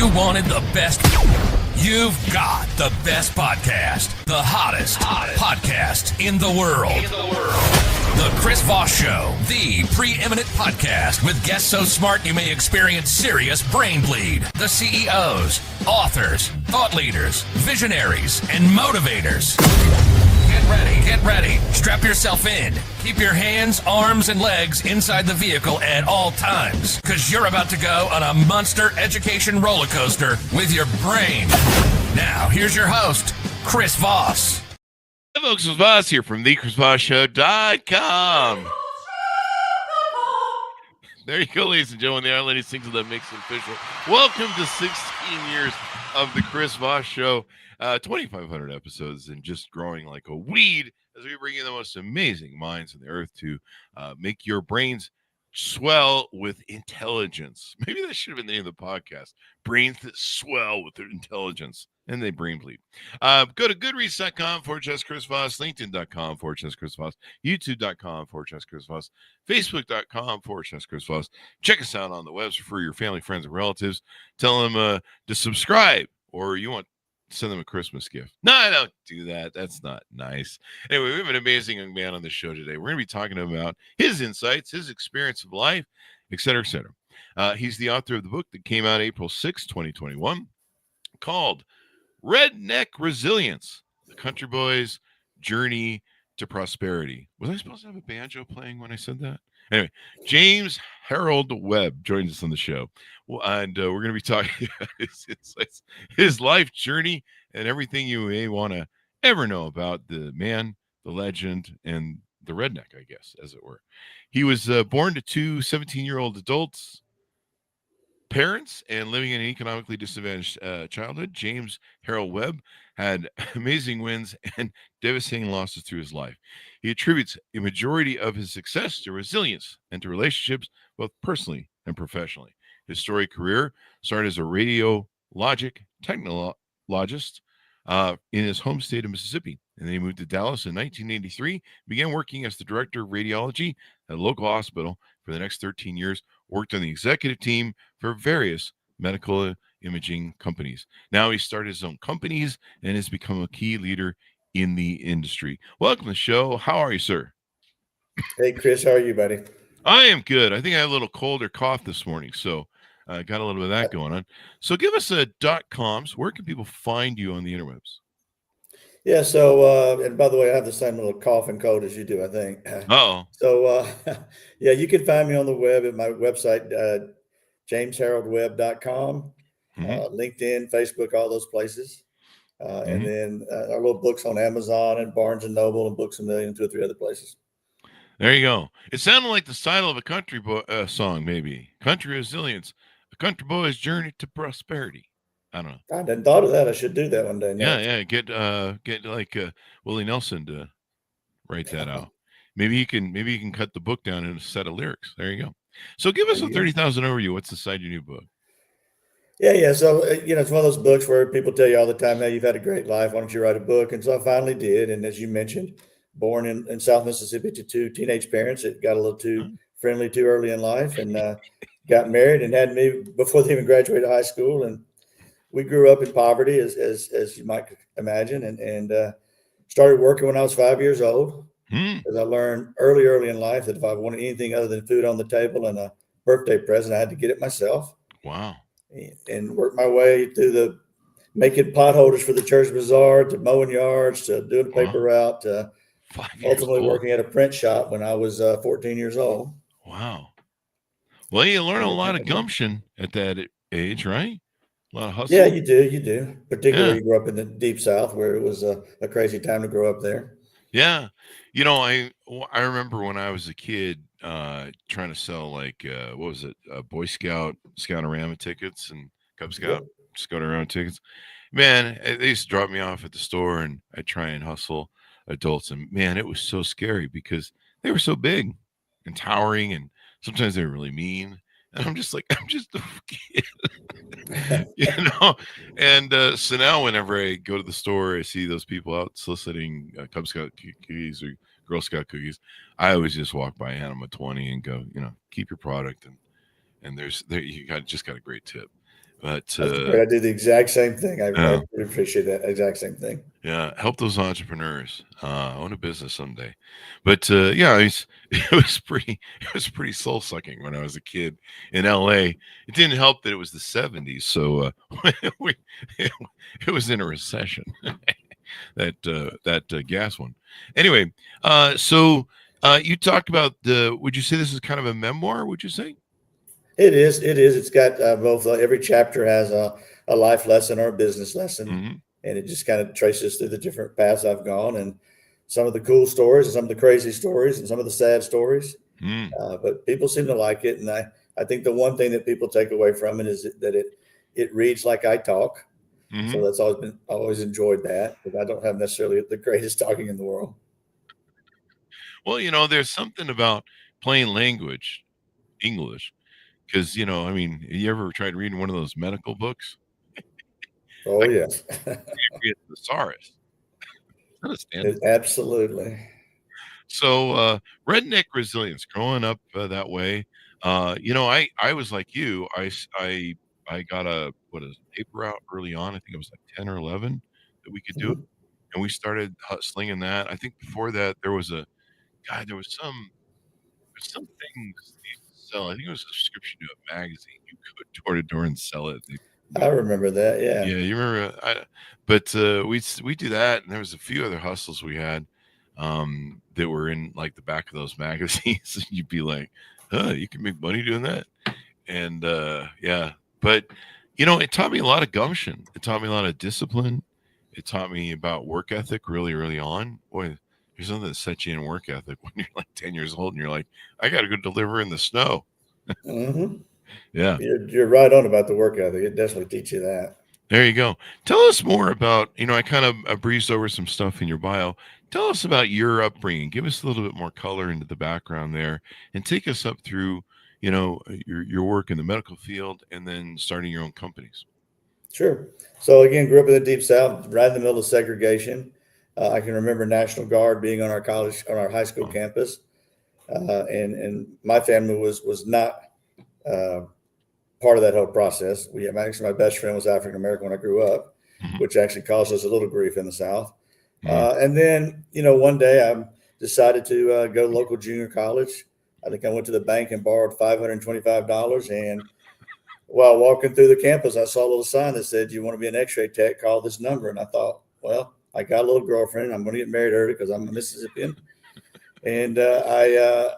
You wanted the best. You've got the best podcast. The hottest podcast in the world. The Chris Voss Show, the preeminent podcast with guests so smart you may experience serious brain bleed. The CEOs, authors, thought leaders, visionaries, and motivators. Get ready. Strap yourself in. Keep your hands, arms, and legs inside the vehicle at all times, because you're about to go on a monster education roller coaster with your brain. Now, here's your host, Chris Voss. Hey folks, it's Voss here from thechrisvossshow.com. There you go, ladies and gentlemen. The Iron Lady sings that makes it official. Welcome to 16 years of the Chris Voss Show. 2,500 episodes and just growing like a weed as we bring you the most amazing minds on the earth to make your brains swell with intelligence. Maybe that should have been the name of the podcast. Brains that swell with their intelligence. And they brain bleed. Go to goodreads.com/Chris Voss, LinkedIn.com/Chris Voss, YouTube.com/Chris Voss, Facebook.com/Chris Voss. Check us out on the webs for your family, friends, and relatives. Tell them to subscribe, or you want to send them a Christmas gift. No, I don't do that. That's not nice. Anyway, we have an amazing young man on the show today. We're going to be talking about his insights, his experience of life, et cetera, et cetera. He's the author of the book that came out April 6, 2021, called Redneck Resilience, the Country Boy's Journey to Prosperity. Was I supposed to have a banjo playing when I said that? Anyway, James Harold Webb joins us on the show. And we're going to be talking about his insights, his life journey, and everything you may want to ever know about the man, the legend, and the redneck, I guess, as it were. He was born to two 17-year-old adults, parents, and living in an economically disadvantaged childhood. James Harold Webb had amazing wins and devastating losses through his life. He attributes a majority of his success to resilience and to relationships, both personally and professionally. His storied career started as a radiologic technologist in his home state of Mississippi. And then he moved to Dallas in 1983, began working as the director of radiology at a local hospital for the next 13 years, worked on the executive team for various medical imaging companies. Now he started his own companies and has become a key leader in the industry. Welcome to the show. How are you, sir? Hey, Chris. How are you, buddy? I am good. I think I had a little cold or cough this morning, so I got a little bit of that going on. So give us a .coms. Where can people find you on the interwebs? Yeah. So, and by the way, I have the same little cough and cold as you do, I think. Oh. So, yeah, you can find me on the web at my website, jamesharoldwebb.com, LinkedIn, Facebook, all those places. And then our little books on Amazon and Barnes and Noble and Books A Million, 2 or 3 other places. There you go. It sounded like the title of a country song, maybe. Country Resilience, a country boy's journey to prosperity. I don't know. I hadn't thought of that. I should do that one day. No. Yeah. Get like Willie Nelson to write that out. Maybe you can cut the book down in a set of lyrics. There you go. So give us a 30,000 overview. What's inside your new book? Yeah. So, it's one of those books where people tell you all the time, hey, you've had a great life. Why don't you write a book? And so I finally did. And as you mentioned, born in South Mississippi to 2 teenage parents, it got a little too friendly too early in life, and got married and had me before they even graduated high school. And we grew up in poverty, as you might imagine, and started working when I was 5 years old. Because I learned early in life that if I wanted anything other than food on the table and a birthday present, I had to get it myself. Wow. And work my way through the making potholders for the church bazaar, to mowing yards, to doing a paper route, to ultimately working at a print shop when I was 14 years old. Wow. Well, you learn a lot of gumption at that age, right? A lot of hustle. Yeah, you do. Particularly you grew up in the deep South, where it was a crazy time to grow up there. Yeah. I remember when I was a kid trying to sell what was it? Boy Scout, Scoutorama tickets and Cub Scout, Scoutorama tickets. Man, they used to drop me off at the store and I'd try and hustle adults. And man, it was so scary because they were so big and towering, and sometimes they were really mean. And I'm just a kid, And so now whenever I go to the store, I see those people out soliciting Cub Scout cookies or Girl Scout cookies. I always just walk by, hand them a 20 and go, keep your product. And you just got a great tip. But That's great. I do the exact same thing. I really appreciate that exact same thing. Yeah, help those entrepreneurs own a business someday. But yeah, it was pretty soul sucking when I was a kid in L.A. It didn't help that it was the '70s, so we, it was in a recession. that gas one. Anyway, so you talked about the. Would you say this is kind of a memoir? Would you say? It is. It is. It's got both. Every chapter has a life lesson or a business lesson, Mm-hmm. and it just kind of traces through the different paths I've gone and some of the cool stories and some of the crazy stories and some of the sad stories. Mm. But people seem to like it, and I think the one thing that people take away from it is that it reads like I talk. Mm-hmm. So that's always enjoyed that, because I don't have necessarily the greatest talking in the world. Well, you know, there's something about plain language, English, because you know, I mean, you ever tried reading one of those medical books? Oh Like yes, the thesaurus. Understand? absolutely. So, redneck resilience, growing up that way. You know, I was like you. I got a paper out early on. I think it was like 10 or 11 that we could do it, Mhm. and we started slinging that. I think before that there was a guy. There's some things they used to sell. I think it was a subscription to a magazine. You could door to door and sell it. I remember that. Yeah. Yeah, you remember? But we do that, and there was a few other hustles we had that were in like the back of those magazines. And you'd be like, "Huh, you can make money doing that." And yeah, but you know, it taught me a lot of gumption. It taught me a lot of discipline. It taught me about work ethic really early on. Boy, there's something that sets you in work ethic when you're like 10 years old and you're like, I got to go deliver in the snow. Hmm. Yeah. You're right on about the work ethic. It definitely teach you that. There you go. Tell us more about, you know, I kind of breezed over some stuff in your bio. Tell us about your upbringing. Give us a little bit more color into the background there and take us up through, you know, your work in the medical field and then starting your own companies. Sure. So again, grew up in the Deep South, right in the middle of segregation. I can remember National Guard being on our high school campus, and my family was not uh, part of that whole process. Actually, my best friend was African American when I grew up, Mhm. which actually caused us a little grief in the South. Mhm. And then, one day I decided to go to local junior college. I think I went to the bank and borrowed $525. And while walking through the campus, I saw a little sign that said, "You want to be an X-ray tech? Call this number." And I thought, well, I got a little girlfriend. I'm going to get married early because I'm a Mississippian. And I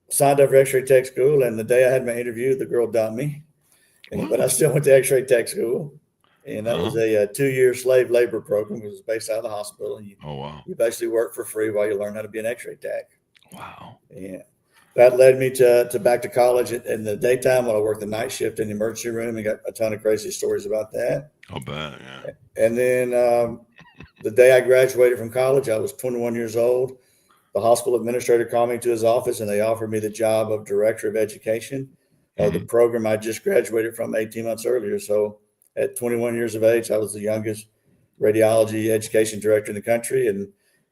signed up for X-ray tech school. And the day I had my interview, the girl dumped me. But I still went to X-ray tech school, and that was a 2-year slave labor program. It was based out of the hospital, and Oh, wow. you basically work for free while you learn how to be an X-ray tech. Wow. Yeah, that led me to back to college in the daytime when I worked the night shift in the emergency room, and got a ton of crazy stories about that. I'll bet. Yeah. And then the day I graduated from college, I was 21 years old. The hospital administrator called me to his office, and they offered me the job of director of education of the program I just graduated from 18 months earlier. So at 21 years of age, I was the youngest radiology education director in the country, and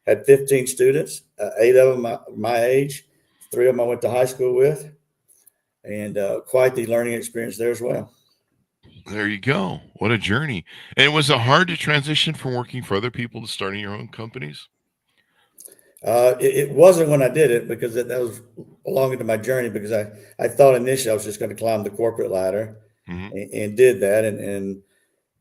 had 15 students, 8 of them my age, 3 of them I went to high school with, and quite the learning experience there as well. There you go. What a journey. And was it hard to transition from working for other people to starting your own companies? It wasn't when I did it, because that was along into my journey, because I thought initially I was just going to climb the corporate ladder, Mm-hmm. and did that, and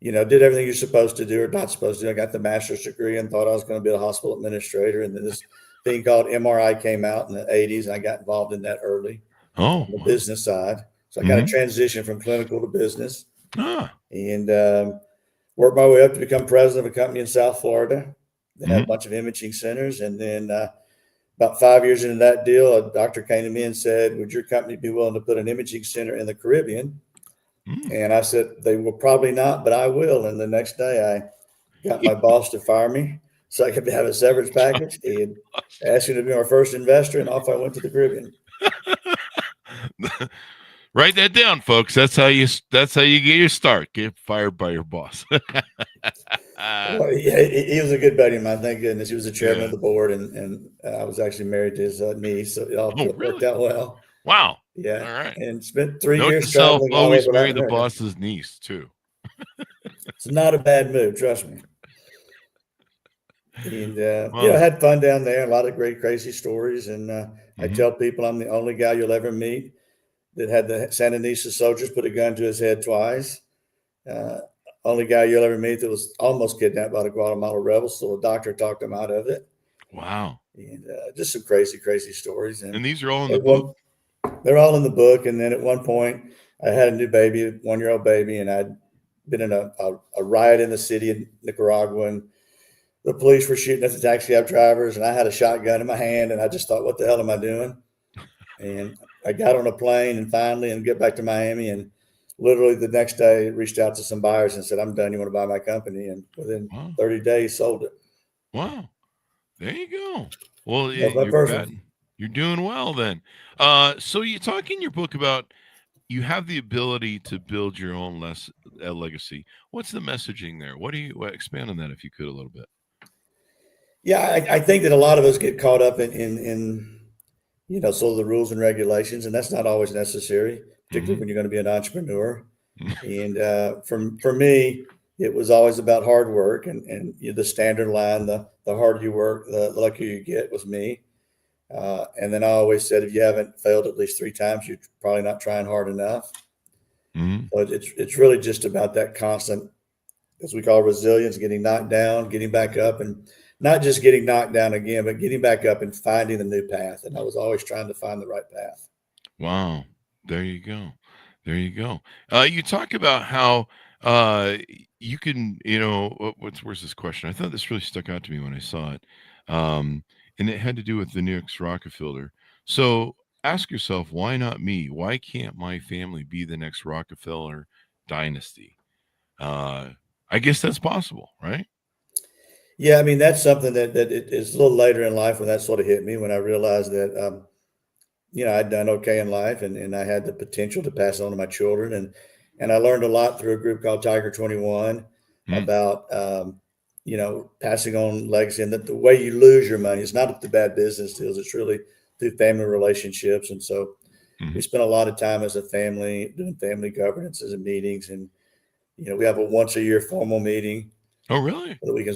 did everything you're supposed to do or not supposed to do. I got the master's degree and thought I was going to be a hospital administrator. And then this thing called MRI came out in the 80s, and I got involved in that early Oh, on the wow. business side. So I kind of transitioned from clinical to business, Ah. and worked my way up to become president of a company in South Florida that had a Mhm. bunch of imaging centers. And then about 5 years into that deal, a doctor came to me and said, "Would your company be willing to put an imaging center in the Caribbean?" Mm. And I said, "They will probably not, but I will." And the next day I got my boss to fire me so I could have a severance package, and asked him to be my first investor. And off I went to the Caribbean. Write that down, folks. That's how you get your start. Get fired by your boss. Well, he was a good buddy of mine. Thank goodness. He was the chairman Yeah. of the board, and I was actually married to his niece. So it all Oh, worked really? out well. Wow. Yeah. All right. And spent 3 Note years to self: traveling all always over marry Latin the America. boss's niece too. It's not a bad move, trust me. And Wow. had fun down there. A lot of great, crazy stories. And I Mhm. tell people I'm the only guy you'll ever meet that had the Sandinista soldiers put a gun to his head twice. Uh, Only guy you'll ever meet that was almost kidnapped by the Guatemala rebels. So a doctor talked him out of it. Wow. And just some crazy, crazy stories. And And these are all in the at book? they're all in the book. And then at one point, I had a new baby, a 1-year-old baby, and I'd been in a riot in the city in Nicaragua. And the police were shooting at the taxi cab drivers, and I had a shotgun in my hand. And I just thought, what the hell am I doing? And I got on a plane and get back to Miami. And literally the next day, reached out to some buyers and said, I'm done. You want to buy my company? And within Wow. 30 days, sold it. Wow. There you go. Well, That's my you're first batting. one. You're doing well then. So you talk in your book about you have the ability to build your own legacy. What's the messaging there? What do you expand on that if you could a little bit? Yeah, I think that a lot of us get caught up in sort of the rules and regulations, and that's not always necessary, particularly when you're going to be an entrepreneur. And for me, it was always about hard work, and the standard line: the harder you work, the luckier you get. Was me. And then I always said, if you haven't failed at least 3 times, you're probably not trying hard enough. Mhm. So it's really just about that constant, as we call resilience, getting knocked down, getting back up, and not just getting knocked down again, but getting back up and finding the new path. And I was always trying to find the right path. Wow. There you go. There you go. You talk about how you can, where's this question? I thought this really stuck out to me when I saw it. And it had to do with the next Rockefeller. So ask yourself, why not me? Why can't my family be the next Rockefeller dynasty? I guess that's possible, right? Yeah, I mean, that's something that it is a little later in life when that sort of hit me, when I realized that, I'd done okay in life, and I had the potential to pass on to my children. And I learned a lot through a group called Tiger 21 Mm, about, passing on legacy, and that the way you lose your money is not the bad business deals. It's really through family relationships. And so we mhm. spent a lot of time as a family doing family governances and meetings. And, we have a once a year formal meeting Oh, really? that we can,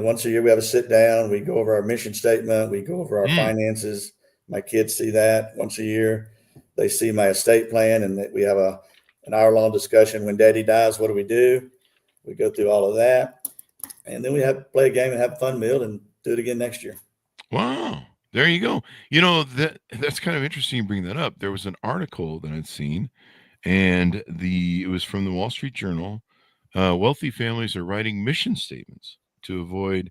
once a year we have a sit down, we go over our mission statement, we go over our Mm. finances. My kids see that once a year. They see my estate plan, and that we have an hour-long discussion. When daddy dies, what do we do? We go through all of that. And then we play a game and have a fun meal and do it again next year. Wow. There you go. That's kind of interesting you bring that up. There was an article that I'd seen, and it was from the Wall Street Journal. Wealthy families are writing mission statements to avoid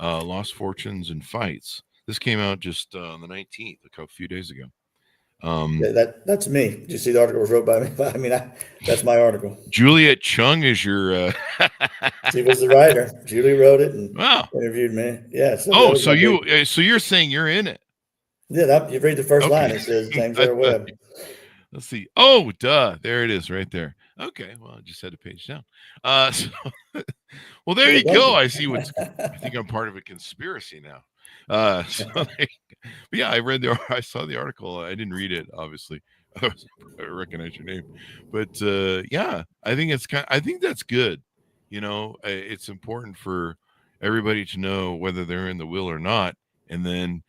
lost fortunes and fights. This came out just on the 19th, a few days ago. Yeah, that's me. Did you see the article was wrote by me? I mean, that's my article. Juliet Chung is your. She was the writer. Julie wrote it and Wow. interviewed me. Yeah, so that Oh, was so my big. so you're saying you're in it? Yeah, you read the first line. Okay. It says James I R. thought Webb. Let's see. Oh, duh. There it is right there. Okay. Well, I just had to page down. So, well, there Yeah, you thank go. you. I think I'm part of a conspiracy now. But yeah, I saw the article. I didn't read it, obviously. I recognize your name, but yeah, I think that's good. It's important for everybody to know whether they're in the will or not. And then,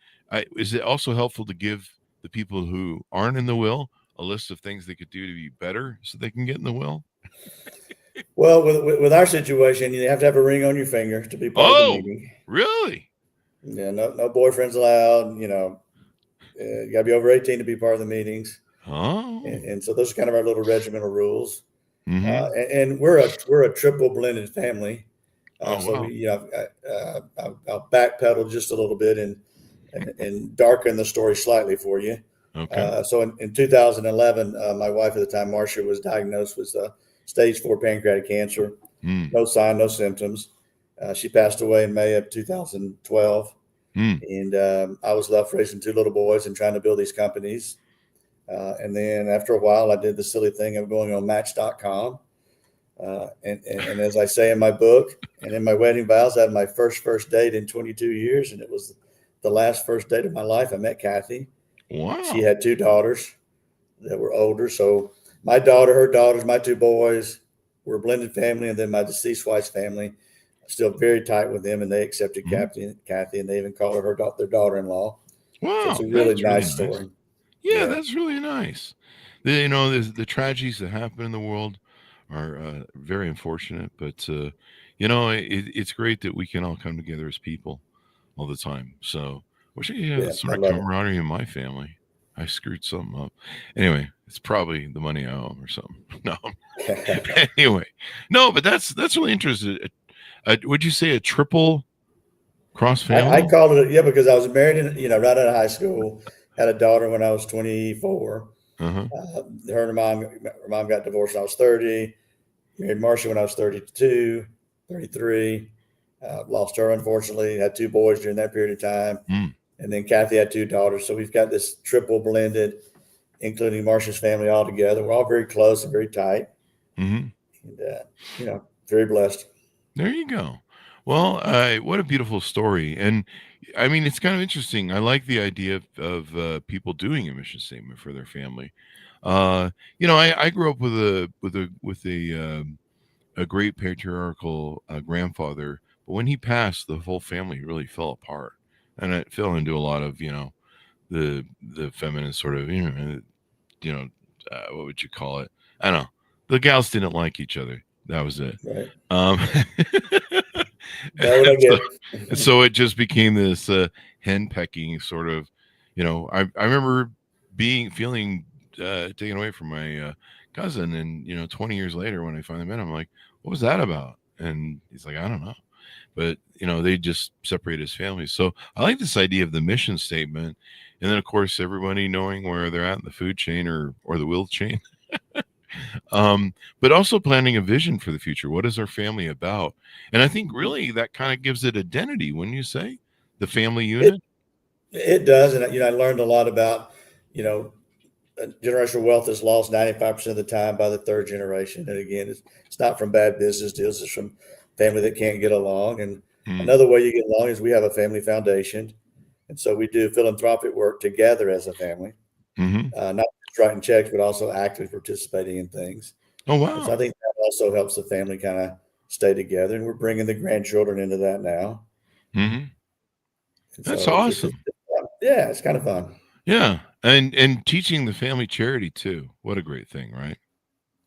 is it also helpful to give the people who aren't in the will a list of things they could do to be better so they can get in the will? Well, with our situation, you have to have a ring on your finger to be part of the Oh, meeting. really? Yeah, no boyfriends allowed. You got to be over 18 to be part of the meetings. Oh. And so those are kind of our little regimental rules. Mm-hmm. And we're a triple blended family. Oh, So wow. I'll backpedal just a little bit and darken the story slightly for you. Okay. So in 2011, my wife at the time, Marcia, was diagnosed with stage 4 pancreatic cancer. Mm. No sign, no symptoms. She passed away in May of 2012. Mm. And I was left raising 2 little boys and trying to build these companies. And then after a while, I did the silly thing of going on Match.com. And as I say in my book and in my wedding vows, I had my first date in 22 years. And it was the last first date of my life. I met Kathy. Wow. She had 2 daughters that were older. So my daughter, her daughters, my 2 boys, we're a blended family, and then my deceased wife's family, still very tight with them, and they accepted Kathy, and they even call her their daughter-in-law. So it's Wow, a really that's nice really nice. story. Yeah, that's really nice. The tragedies that happen in the world are very unfortunate, but it's great that we can all come together as people all the time. So wish I could have that I sort of love it. camaraderie in my family. I screwed something up. Anyway, it's probably the money I owe or something. No. Anyway, no, but that's really interesting. Would you say a triple cross family? I called it, because I was married, right out of high school, had a daughter when I was 24. Uh-huh. Her mom got divorced when I was 30. Married Marcia when I was 32, 33. Lost her, unfortunately. Had two boys during that period of time. Mm. And then Kathy had two daughters. So we've got this triple blended, including Marcia's family all together. We're all very close and very tight. Mm-hmm. And, very blessed. There you go. Well, what a beautiful story. And I mean, it's kind of interesting. I like the idea of people doing a mission statement for their family. I grew up with a great patriarchal grandfather, but when he passed, the whole family really fell apart, and it fell into a lot of the feminine sort of what would you call it? I don't know. The gals didn't like each other. That was it. Right. And what I get. so it just became this henpecking sort of, I remember feeling taken away from my cousin, and 20 years later when I finally met him, I'm like, what was that about? And he's like, I don't know. But they just separated his families. So I like this idea of the mission statement, and then of course everybody knowing where they're at in the food chain or the will chain. But also planning a vision for the future. What is our family about? And I think really that kind of gives it identity, wouldn't you say? The family unit. It does, and I learned a lot about generational wealth is lost 95% of the time by the third generation. And again, it's not from bad business deals; it's from family that can't get along. And another way you get along is we have a family foundation, and so we do philanthropic work together as a family. Not just writing checks, but also actively participating in things. Oh wow! And so I think that also helps the family kind of stay together, and we're bringing the grandchildren into that now. That's so awesome. It's kind of fun. Yeah, and teaching the family charity too. What a great thing, right?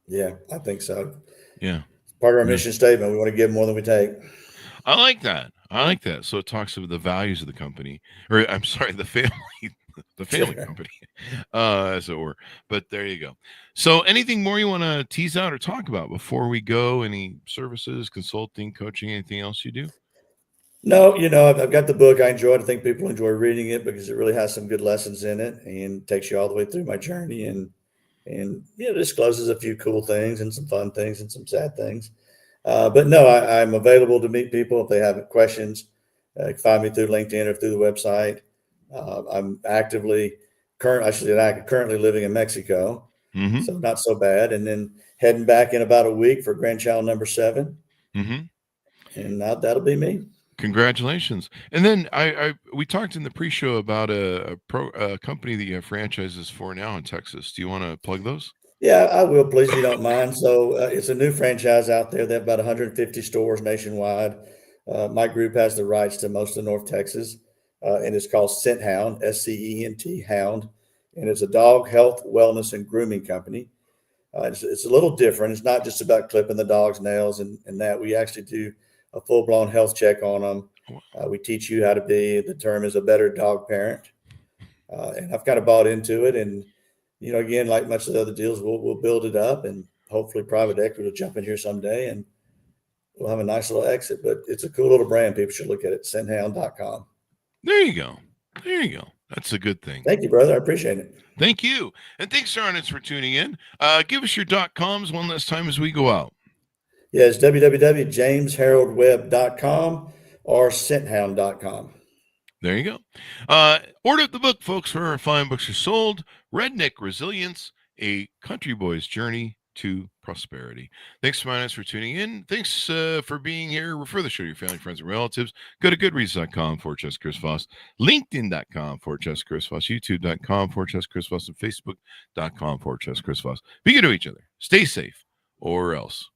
Yeah, I think so. Yeah, it's part of our mission statement. We want to give more than we take. I like that. So it talks about the values of the company, or I'm sorry, the family. The family company, as it were. But there you go. So anything more you want to tease out or talk about before we go? Any services, consulting, coaching, anything else you do? No, I've got the book. I enjoyed it. I think people enjoy reading it because it really has some good lessons in it and takes you all the way through my journey and discloses a few cool things and some fun things and some sad things. But no, I'm available to meet people if they have questions. Find me through LinkedIn or through the website. I'm currently living in Mexico, so not so bad. And then heading back in about a week for grandchild number 7. And that'll be me. Congratulations. And then we talked in the pre-show about a company that you have franchises for now in Texas. Do you want to plug those? Yeah, I will, please, if you don't mind. So it's a new franchise out there. They have about 150 stores nationwide. My group has the rights to most of North Texas, and it's called Scent Hound, SCENT Hound, and it's a dog health, wellness, and grooming company. It's a little different. It's not just about clipping the dog's nails and that. We actually do a full-blown health check on them. We teach you how to be, the term is, a better dog parent. And I've kind of bought into it. And, again, like much of the other deals, we'll build it up, and hopefully private equity will jump in here someday and we'll have a nice little exit. But it's a cool little brand. People should look at it, scenthound.com. There you go. That's a good thing. Thank you, brother. I appreciate it. Thank you. And thanks, Arnett, for tuning in. Give us your .coms one last time as we go out. Yeah, it's www.jamesharoldwebb.com or scenthound.com. There you go. Order the book, folks, where fine books are sold. Redneck Resilience, A Country Boy's Journey to Prosperity. Thanks, for tuning in. Thanks for being here. Refer the show to your family, friends, and relatives. Go to goodreads.com/Chris Voss, LinkedIn.com/Chris Voss, YouTube.com/Chris Voss, and Facebook.com/Chris Voss. Be good to each other. Stay safe, or else.